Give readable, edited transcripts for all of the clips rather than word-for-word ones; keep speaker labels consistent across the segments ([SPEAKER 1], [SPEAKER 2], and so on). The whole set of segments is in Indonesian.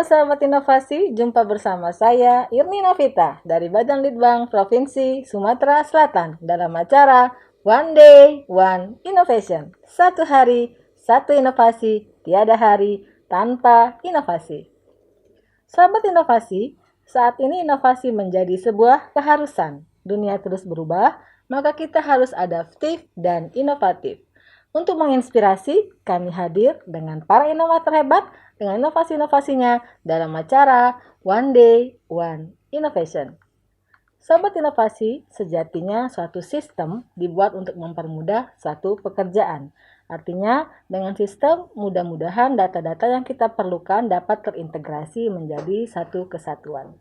[SPEAKER 1] sahabat inovasi, jumpa bersama saya Irni Novita dari Badan Litbang Provinsi Sumatera Selatan dalam acara One Day, One Innovation. Satu hari, satu inovasi, tiada hari tanpa inovasi. Sahabat inovasi, saat ini inovasi menjadi sebuah keharusan. Dunia terus berubah, maka kita harus adaptif dan inovatif. Untuk menginspirasi, kami hadir dengan para inovator hebat dengan inovasi-inovasinya dalam acara One Day, One Innovation. Sobat inovasi, sejatinya suatu sistem dibuat untuk mempermudah suatu pekerjaan. Artinya, dengan sistem mudah-mudahan data-data yang kita perlukan dapat terintegrasi menjadi satu kesatuan.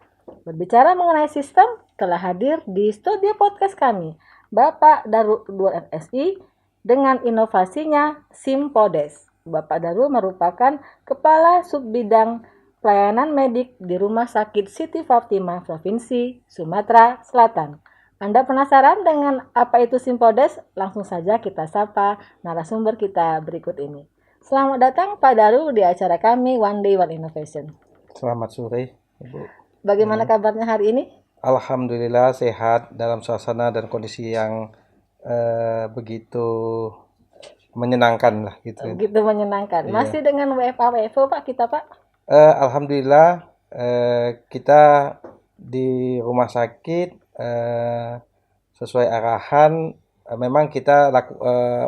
[SPEAKER 1] Berbicara mengenai sistem, telah hadir di studio podcast kami, Bapak Darul SI dengan inovasinya Simpodes. Bapak Darul merupakan Kepala Subbidang Pelayanan Medik di Rumah Sakit Siti Fatimah Provinsi Sumatera Selatan. Anda penasaran dengan apa itu Simpodes? Langsung saja kita sapa narasumber kita berikut ini. Selamat datang Pak Darul di acara kami One Day One Innovation.
[SPEAKER 2] Selamat sore, Ibu.
[SPEAKER 1] Bagaimana kabarnya hari ini?
[SPEAKER 2] Alhamdulillah sehat dalam suasana dan kondisi yang begitu menyenangkan lah gitu.
[SPEAKER 1] Begitu menyenangkan.
[SPEAKER 2] Iya.
[SPEAKER 1] Masih dengan WFO Pak kita Pak?
[SPEAKER 2] Alhamdulillah kita di rumah sakit sesuai arahan memang kita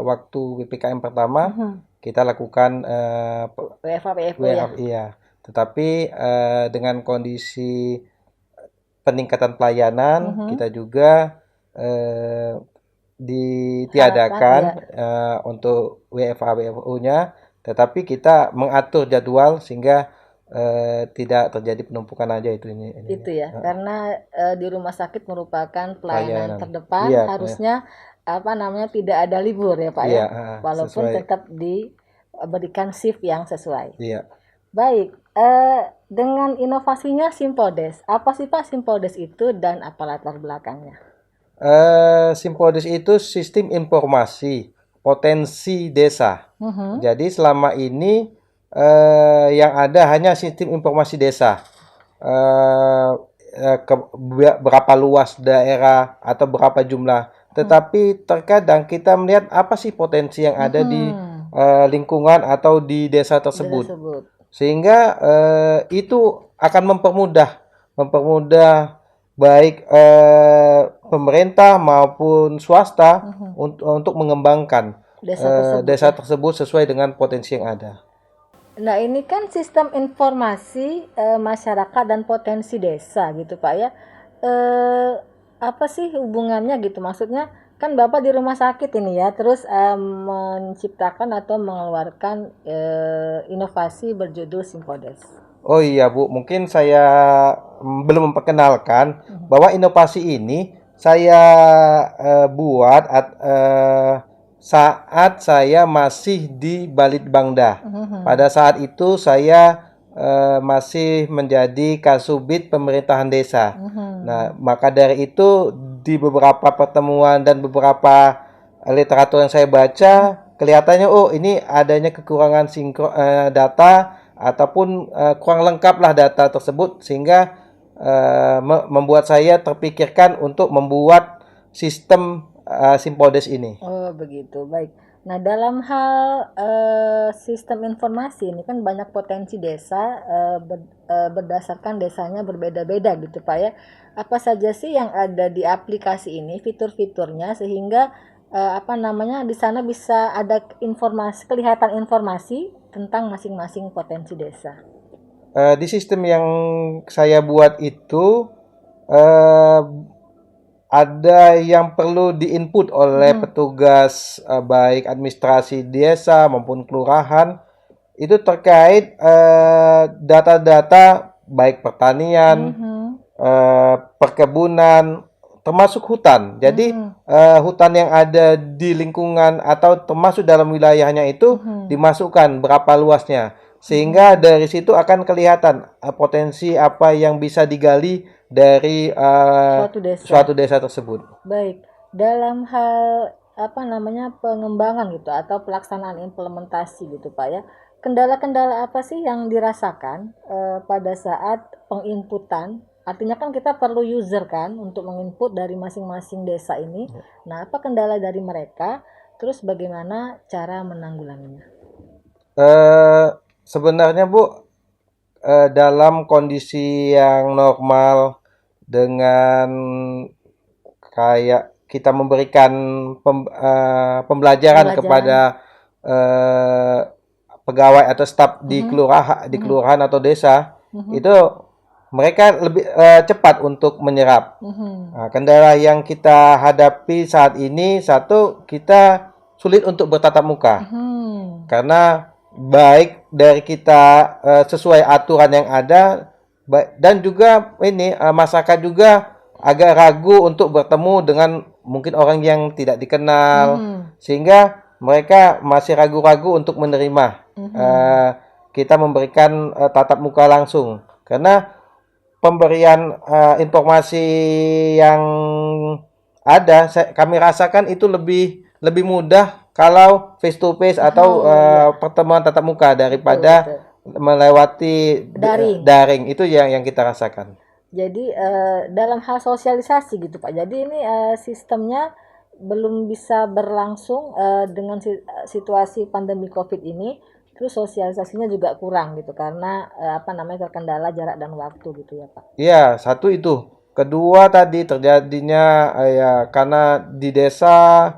[SPEAKER 2] waktu PPKM pertama kita lakukan
[SPEAKER 1] WFO ya.
[SPEAKER 2] iya. Tetapi dengan kondisi peningkatan pelayanan kita juga ditiadakan untuk WFO-nya, tetapi kita mengatur jadwal sehingga tidak terjadi penumpukan aja itu ini.
[SPEAKER 1] Itu ya, karena di rumah sakit merupakan pelayanan terdepan,
[SPEAKER 2] Iya,
[SPEAKER 1] harusnya tidak ada libur ya Pak
[SPEAKER 2] Iya,
[SPEAKER 1] ya, walaupun
[SPEAKER 2] sesuai.
[SPEAKER 1] tetap diberikan shift yang sesuai.
[SPEAKER 2] Iya.
[SPEAKER 1] Baik, dengan inovasinya Simpodes, apa sih Pak Simpodes itu dan apa latar belakangnya?
[SPEAKER 2] Simpodes itu sistem informasi potensi desa. Jadi selama ini yang ada hanya sistem informasi desa. Berapa luas daerah atau berapa jumlah. Tetapi terkadang kita melihat apa sih potensi yang ada di lingkungan atau di desa tersebut. Sehingga itu akan mempermudah baik pemerintah maupun swasta untuk mengembangkan desa tersebut sesuai dengan potensi yang ada.
[SPEAKER 1] Nah ini kan sistem informasi masyarakat dan potensi desa gitu Pak ya. Apa sih hubungannya gitu? Maksudnya kan Bapak di rumah sakit ini ya, terus menciptakan atau mengeluarkan inovasi berjudul Simpodes.
[SPEAKER 2] Oh iya Bu, mungkin saya belum memperkenalkan bahwa inovasi ini saya buat saat saya masih di Balitbangda. Pada saat itu saya masih menjadi Kasubit Pemerintahan Desa. Nah, maka dari itu di beberapa pertemuan dan beberapa literatur yang saya baca, kelihatannya ini adanya kekurangan data ataupun kurang lengkap lah data tersebut sehingga membuat saya terpikirkan untuk membuat sistem Simpodes ini.
[SPEAKER 1] Oh begitu, baik. Nah dalam hal sistem informasi ini kan banyak potensi desa berdasarkan desanya berbeda-beda gitu Pak ya. Apa saja sih yang ada di aplikasi ini, fitur-fiturnya sehingga di sana bisa ada kelihatan informasi tentang masing-masing potensi desa.
[SPEAKER 2] Di sistem yang saya buat itu ada yang perlu diinput oleh petugas baik administrasi desa maupun kelurahan itu terkait data-data baik pertanian, perkebunan, termasuk hutan. Jadi hutan yang ada di lingkungan atau termasuk dalam wilayahnya itu dimasukkan berapa luasnya. Sehingga dari situ akan kelihatan potensi apa yang bisa digali dari suatu desa tersebut.
[SPEAKER 1] Baik, dalam hal pengembangan gitu atau pelaksanaan implementasi gitu Pak ya. kendala-kendala apa sih yang dirasakan pada saat penginputan? Artinya kan kita perlu user kan untuk menginput dari masing-masing desa ini. Nah, apa kendala dari mereka? Terus bagaimana cara menanggulanginya?
[SPEAKER 2] Eh, Sebenarnya Bu, dalam kondisi yang normal dengan kayak kita memberikan pembelajaran
[SPEAKER 1] Pembelajaran.
[SPEAKER 2] kepada eh, pegawai atau staf di
[SPEAKER 1] Mhm,
[SPEAKER 2] di
[SPEAKER 1] mhm,
[SPEAKER 2] kelurahan atau desa,
[SPEAKER 1] mhm,
[SPEAKER 2] itu mereka lebih cepat untuk menyerap.
[SPEAKER 1] mhm,
[SPEAKER 2] Nah, kendala yang kita hadapi saat ini, satu, kita sulit untuk bertatap muka
[SPEAKER 1] mhm,
[SPEAKER 2] karena baik dari kita sesuai aturan yang ada, dan juga ini masyarakat juga agak ragu untuk bertemu dengan mungkin orang yang tidak dikenal,
[SPEAKER 1] mhm,
[SPEAKER 2] sehingga mereka masih ragu-ragu untuk menerima
[SPEAKER 1] mhm,
[SPEAKER 2] eh, kita memberikan tatap muka langsung, karena pemberian informasi yang ada, kami rasakan itu lebih lebih mudah kalau face to face atau
[SPEAKER 1] oh iya,
[SPEAKER 2] pertemuan tatap muka
[SPEAKER 1] betul
[SPEAKER 2] daripada
[SPEAKER 1] betul.
[SPEAKER 2] melewati
[SPEAKER 1] Daring.
[SPEAKER 2] daring. Itu yang kita rasakan.
[SPEAKER 1] Jadi dalam hal sosialisasi gitu Pak. Jadi ini sistemnya belum bisa berlangsung dengan situasi pandemi COVID ini. Terus sosialisasinya juga kurang gitu karena apa namanya terkendala jarak dan waktu gitu ya Pak.
[SPEAKER 2] Iya, satu itu. Kedua tadi terjadinya ya karena di desa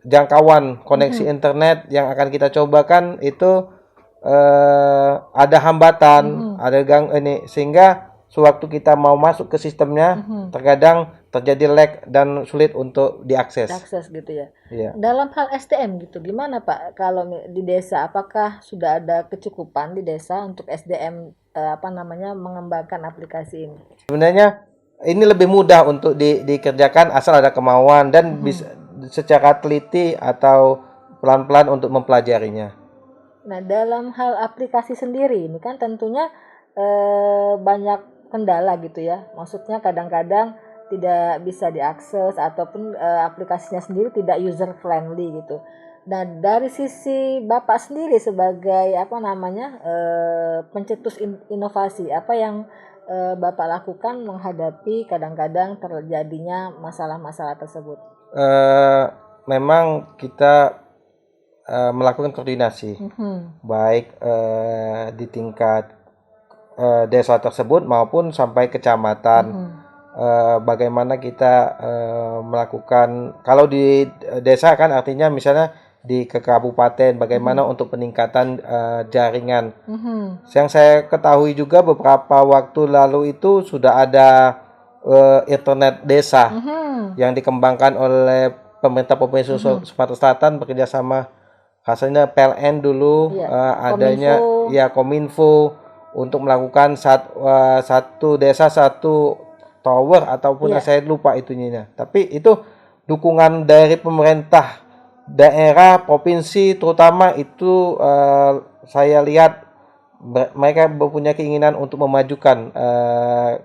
[SPEAKER 2] jangkauan koneksi
[SPEAKER 1] Mhm,
[SPEAKER 2] internet yang akan kita cobakan itu ada hambatan,
[SPEAKER 1] mhm,
[SPEAKER 2] ada ini, sehingga sewaktu kita mau masuk ke sistemnya
[SPEAKER 1] mhm.
[SPEAKER 2] terkadang terjadi lag dan sulit untuk diakses.
[SPEAKER 1] Diakses gitu ya.
[SPEAKER 2] Iya.
[SPEAKER 1] Dalam hal SDM gitu, gimana Pak kalau di desa? Apakah sudah ada kecukupan di desa untuk SDM apa namanya mengembangkan aplikasi ini?
[SPEAKER 2] Sebenarnya ini lebih mudah untuk dikerjakan asal ada kemauan dan
[SPEAKER 1] Mhm.
[SPEAKER 2] bisa secara teliti atau pelan-pelan untuk mempelajarinya.
[SPEAKER 1] Nah, dalam hal aplikasi sendiri ini kan tentunya banyak kendala gitu ya. Maksudnya kadang-kadang tidak bisa diakses ataupun aplikasinya sendiri tidak user friendly gitu. Nah, dari sisi Bapak sendiri sebagai apa namanya pencetus inovasi, apa yang Bapak lakukan menghadapi kadang-kadang terjadinya masalah-masalah tersebut?
[SPEAKER 2] Eh, Memang kita melakukan koordinasi
[SPEAKER 1] Mhm,
[SPEAKER 2] baik di tingkat desa tersebut maupun sampai kecamatan.
[SPEAKER 1] mhm,
[SPEAKER 2] Bagaimana kita melakukan, kalau di desa kan artinya misalnya di ke kabupaten, bagaimana
[SPEAKER 1] mhm,
[SPEAKER 2] untuk peningkatan jaringan.
[SPEAKER 1] mhm.
[SPEAKER 2] Yang saya ketahui juga beberapa waktu lalu itu sudah ada internet desa
[SPEAKER 1] Mhm.
[SPEAKER 2] yang dikembangkan oleh pemerintah Provinsi
[SPEAKER 1] Mhm.
[SPEAKER 2] Sumatera Selatan bekerja sama, rasanya PLN dulu,
[SPEAKER 1] Iya, Kominfo.
[SPEAKER 2] adanya ya Kominfo, untuk melakukan satu desa satu tower ataupun
[SPEAKER 1] Iya.
[SPEAKER 2] saya lupa itunya. Tapi itu dukungan dari pemerintah daerah provinsi terutama itu, saya lihat mereka mempunyai keinginan untuk memajukan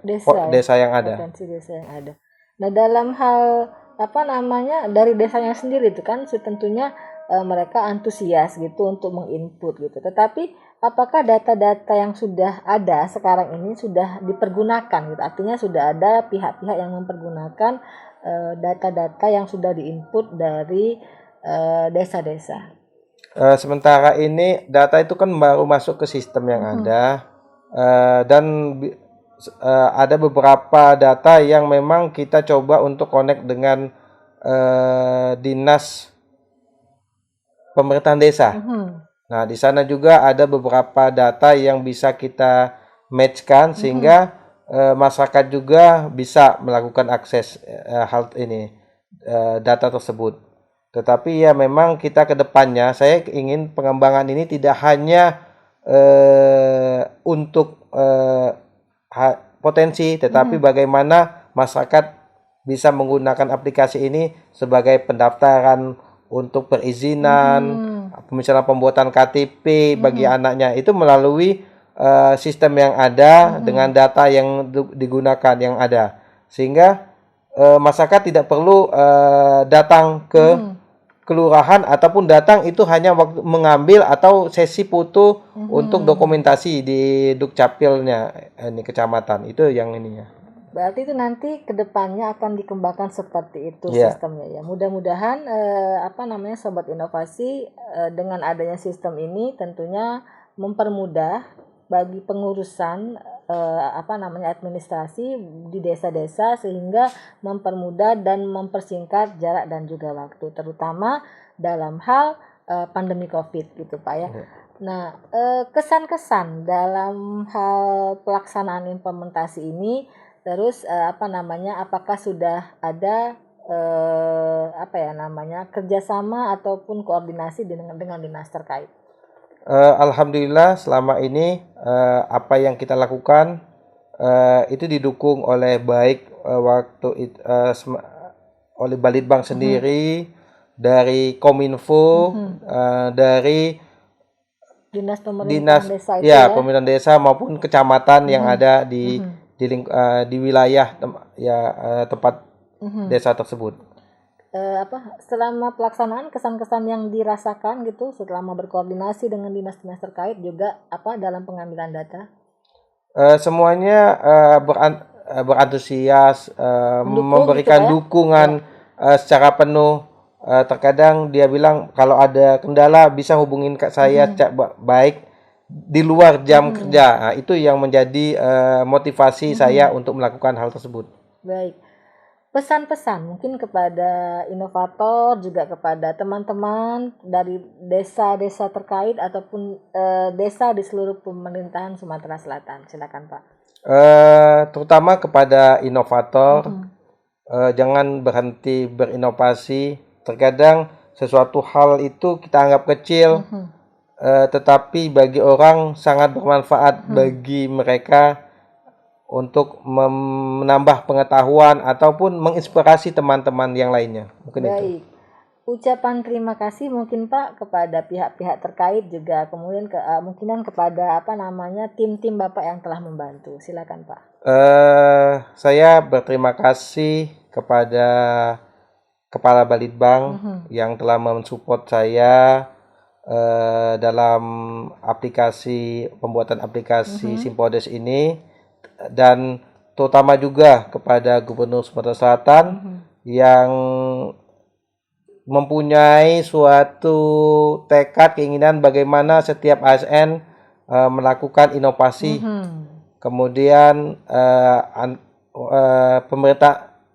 [SPEAKER 1] Desa ya,
[SPEAKER 2] desa yang ada.
[SPEAKER 1] potensi desa yang ada. Nah, dalam hal apa namanya dari desanya sendiri itu kan tentunya mereka antusias gitu untuk menginput gitu. Tetapi apakah data-data yang sudah ada sekarang ini sudah dipergunakan gitu? Artinya sudah ada pihak-pihak yang mempergunakan data-data yang sudah diinput dari desa-desa.
[SPEAKER 2] Sementara ini data itu kan baru masuk ke sistem yang
[SPEAKER 1] Mhm,
[SPEAKER 2] ada, dan ada beberapa data yang memang kita coba untuk connect dengan dinas pemerintahan desa.
[SPEAKER 1] mhm,
[SPEAKER 2] Nah, di sana juga ada beberapa data yang bisa kita matchkan
[SPEAKER 1] mhm,
[SPEAKER 2] sehingga masyarakat juga bisa melakukan akses hal ini, data tersebut. Tetapi ya memang kita ke depannya saya ingin pengembangan ini tidak hanya untuk potensi, tetapi
[SPEAKER 1] mhm,
[SPEAKER 2] bagaimana masyarakat bisa menggunakan aplikasi ini sebagai pendaftaran untuk perizinan,
[SPEAKER 1] mhm,
[SPEAKER 2] misalnya pembuatan KTP bagi
[SPEAKER 1] mhm,
[SPEAKER 2] anaknya itu melalui sistem yang ada dengan
[SPEAKER 1] mhm,
[SPEAKER 2] data yang digunakan yang ada, sehingga masyarakat tidak perlu datang ke
[SPEAKER 1] mhm.
[SPEAKER 2] kelurahan ataupun datang itu hanya waktu mengambil atau sesi foto untuk dokumentasi di Dukcapilnya ini kecamatan. Itu yang ininya.
[SPEAKER 1] Berarti itu nanti kedepannya akan dikembangkan seperti itu
[SPEAKER 2] Iya.
[SPEAKER 1] sistemnya ya. Mudah-mudahan Sobat Inovasi dengan adanya sistem ini tentunya mempermudah bagi pengurusan administrasi di desa-desa sehingga mempermudah dan mempersingkat jarak dan juga waktu, terutama dalam hal pandemi COVID gitu Pak ya. Nah, kesan-kesan dalam hal pelaksanaan implementasi ini, terus apakah sudah ada kerjasama ataupun koordinasi dengan dinas terkait?
[SPEAKER 2] Alhamdulillah selama ini apa yang kita lakukan itu didukung oleh baik oleh Balitbang sendiri, dari Kominfo, dari
[SPEAKER 1] Dinas pemerintahan
[SPEAKER 2] dinas
[SPEAKER 1] desa itu ya.
[SPEAKER 2] pemerintahan desa maupun kecamatan yang ada di wilayah tempat desa tersebut.
[SPEAKER 1] Selama pelaksanaan kesan-kesan yang dirasakan gitu selama berkoordinasi dengan dinas-dinas terkait juga dalam pengambilan data?
[SPEAKER 2] Semuanya berantusias, memberikan
[SPEAKER 1] gitu,
[SPEAKER 2] dukungan secara penuh. Terkadang dia bilang kalau ada kendala bisa hubungin ke saya baik di luar jam kerja. Nah, itu yang menjadi motivasi saya untuk melakukan hal tersebut.
[SPEAKER 1] Baik. Pesan-pesan mungkin kepada inovator, juga kepada teman-teman dari desa-desa terkait ataupun desa di seluruh pemerintahan Sumatera Selatan. Silakan Pak.
[SPEAKER 2] Terutama kepada inovator, jangan berhenti berinovasi. Terkadang sesuatu hal itu kita anggap kecil, tetapi bagi orang sangat bermanfaat bagi mereka untuk menambah pengetahuan ataupun menginspirasi teman-teman yang lainnya. Mungkin
[SPEAKER 1] baik.
[SPEAKER 2] itu.
[SPEAKER 1] Ucapan terima kasih mungkin Pak kepada pihak-pihak terkait, juga kemudian kemungkinan kepada tim-tim Bapak yang telah membantu. Silakan Pak.
[SPEAKER 2] Saya berterima kasih kepada Kepala Balitbang yang telah mensupport saya dalam pembuatan aplikasi Simpodes ini, dan terutama juga kepada Gubernur Sumatera Selatan yang mempunyai suatu tekad keinginan bagaimana setiap ASN melakukan inovasi. Kemudian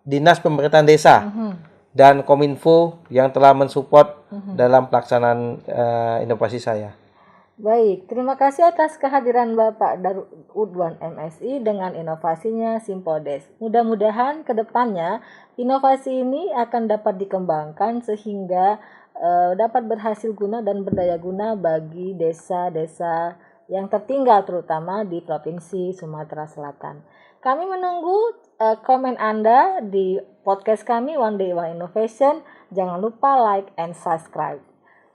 [SPEAKER 2] dinas pemerintahan desa dan Kominfo yang telah mensupport dalam pelaksanaan inovasi saya.
[SPEAKER 1] Baik, terima kasih atas kehadiran Bapak Darudwan MSI dengan inovasinya Simpodes. Mudah-mudahan ke depannya inovasi ini akan dapat dikembangkan sehingga dapat berhasil guna dan berdaya guna bagi desa-desa yang tertinggal terutama di Provinsi Sumatera Selatan. Kami menunggu komen Anda di podcast kami One Day One Innovation. Jangan lupa like and subscribe.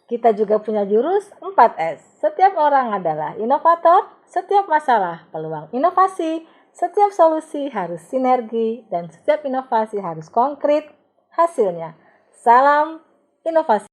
[SPEAKER 1] Kita juga punya jurus 4S. Setiap orang adalah inovator, setiap masalah peluang inovasi, setiap solusi harus sinergi, dan setiap inovasi harus konkret hasilnya. Salam inovasi.